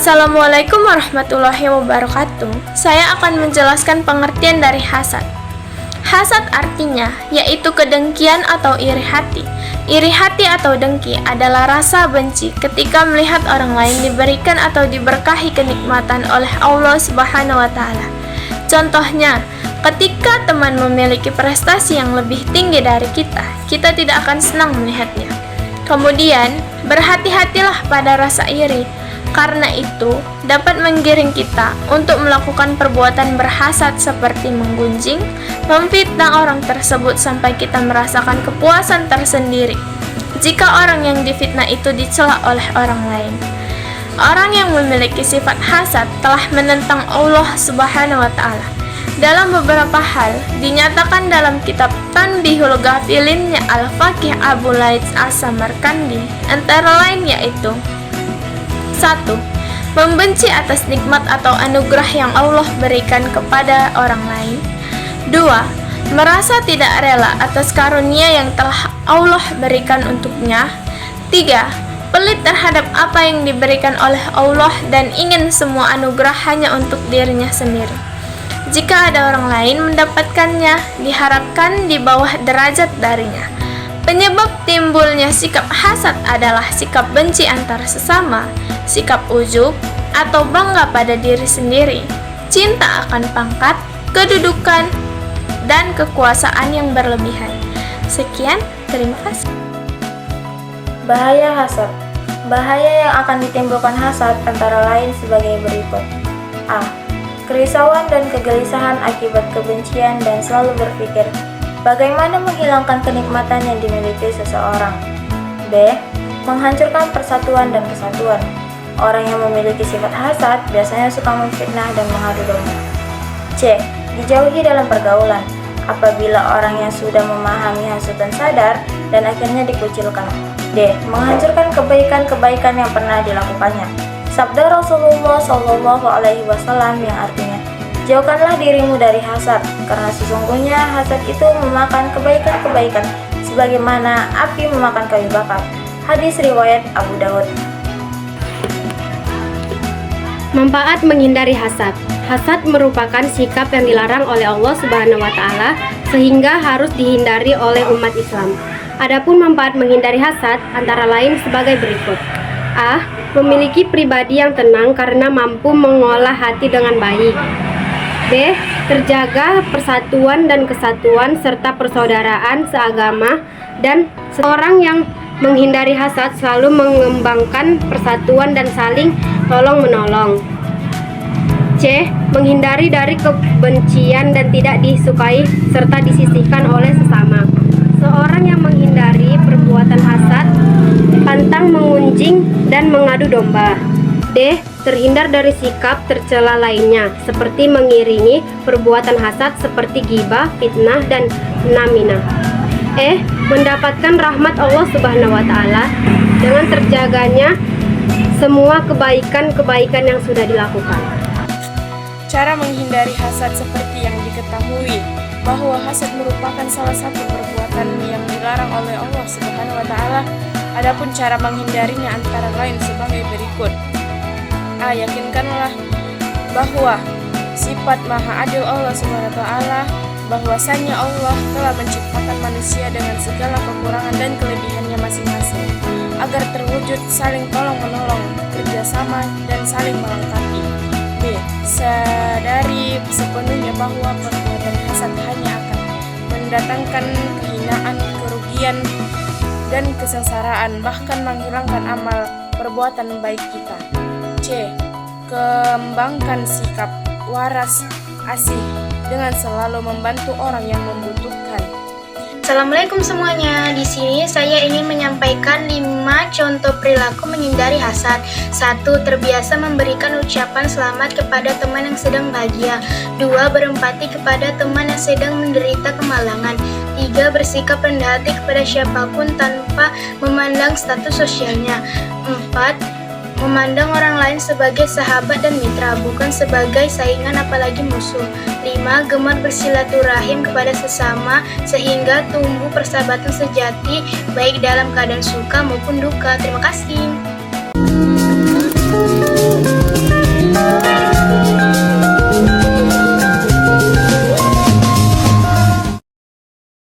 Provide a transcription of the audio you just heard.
Assalamualaikum warahmatullahi wabarakatuh. Saya akan menjelaskan pengertian dari hasad. Hasad artinya yaitu kedengkian atau iri hati. Iri hati atau dengki adalah rasa benci ketika melihat orang lain diberikan atau diberkahi kenikmatan oleh Allah Subhanahu wa taala. Contohnya, ketika teman memiliki prestasi yang lebih tinggi dari kita tidak akan senang melihatnya. Kemudian, berhati-hatilah pada rasa iri, karena itu dapat menggiring kita untuk melakukan perbuatan berhasad seperti menggunjing, memfitnah orang tersebut sampai kita merasakan kepuasan tersendiri jika orang yang difitnah itu dicela oleh orang lain. Orang yang memiliki sifat hasad telah menentang Allah Subhanahu wa taala. Dalam beberapa hal dinyatakan dalam kitab Tanbihul Ghafilin Al-Faqih Abu Laits As-Samarkandi, antara lain yaitu 1. Membenci atas nikmat atau anugerah yang Allah berikan kepada orang lain. 2. Merasa tidak rela atas karunia yang telah Allah berikan untuknya. 3. Pelit terhadap apa yang diberikan oleh Allah dan ingin semua anugerah hanya untuk dirinya sendiri. Jika ada orang lain mendapatkannya, diharapkan di bawah derajat darinya. Penyebab timbulnya sikap hasad adalah sikap benci antar sesama, sikap ujub atau bangga pada diri sendiri, cinta akan pangkat, kedudukan, dan kekuasaan yang berlebihan. Sekian, terima kasih. Bahaya hasad. Bahaya yang akan ditimbulkan hasad antara lain sebagai berikut. A. Kerisauan dan kegelisahan akibat kebencian dan selalu berpikir bagaimana menghilangkan kenikmatan yang dimiliki seseorang. B. Menghancurkan persatuan dan kesatuan. Orang yang memiliki sifat hasad biasanya suka memfitnah dan mengadu domba. C. Dijauhi dalam pergaulan. Apabila orang yang sudah memahami hasutan sadar dan akhirnya dikucilkan. D. Menghancurkan kebaikan-kebaikan yang pernah dilakukannya. Sabda Rasulullah SAW yang artinya, jauhkanlah dirimu dari hasad, karena sesungguhnya hasad itu memakan kebaikan-kebaikan, sebagaimana api memakan kayu bakar. Hadis riwayat Abu Dawud. Manfaat menghindari hasad. Hasad merupakan sikap yang dilarang oleh Allah Subhanahu wa taala sehingga harus dihindari oleh umat Islam. Adapun manfaat menghindari hasad antara lain sebagai berikut. A. Memiliki pribadi yang tenang karena mampu mengolah hati dengan baik. B. Terjaga persatuan dan kesatuan serta persaudaraan seagama, dan seorang yang menghindari hasad selalu mengembangkan persatuan dan saling tolong-menolong. C. Menghindari dari kebencian dan tidak disukai serta disisihkan oleh sesama. Seorang yang menghindari perbuatan hasad, pantang mengunjing dan mengadu domba. D. Terhindar dari sikap tercela lainnya seperti mengiringi perbuatan hasad seperti ghibah, fitnah, dan namimah. E. Mendapatkan rahmat Allah Subhanahu wa taala dengan terjaganya semua kebaikan-kebaikan yang sudah dilakukan. Cara menghindari hasad seperti yang diketahui bahwa hasad merupakan salah satu perbuatan yang dilarang oleh Allah Subhanahu wa taala. Adapun cara menghindarinya antara lain sebagai berikut. A. Yakinkanlah bahwa sifat Maha Adil Allah Subhanahu wa taala, bahwasanya Allah telah menciptakan manusia dengan segala kekurangan dan kelebihannya masing-masing, agar terwujud saling tolong-menolong, kerjasama, dan saling melengkapi. B. Sadari sepenuhnya bahwa perbuatan hasad hanya akan mendatangkan kehinaan, kerugian, dan kesengsaraan, bahkan menghilangkan amal perbuatan baik kita. C. Kembangkan sikap waras asih dengan selalu membantu orang yang membutuhkan. Assalamualaikum semuanya. Di sini saya ingin menyampaikan 5 contoh perilaku menghindari hasad. 1. Terbiasa memberikan ucapan selamat kepada teman yang sedang bahagia. 2. Berempati kepada teman yang sedang menderita kemalangan. 3. Bersikap rendah hati kepada siapapun tanpa memandang status sosialnya. 4. Memandang orang lain sebagai sahabat dan mitra, bukan sebagai saingan apalagi musuh. 5. Gemar bersilaturahim kepada sesama sehingga tumbuh persahabatan sejati baik dalam keadaan suka maupun duka. Terima kasih.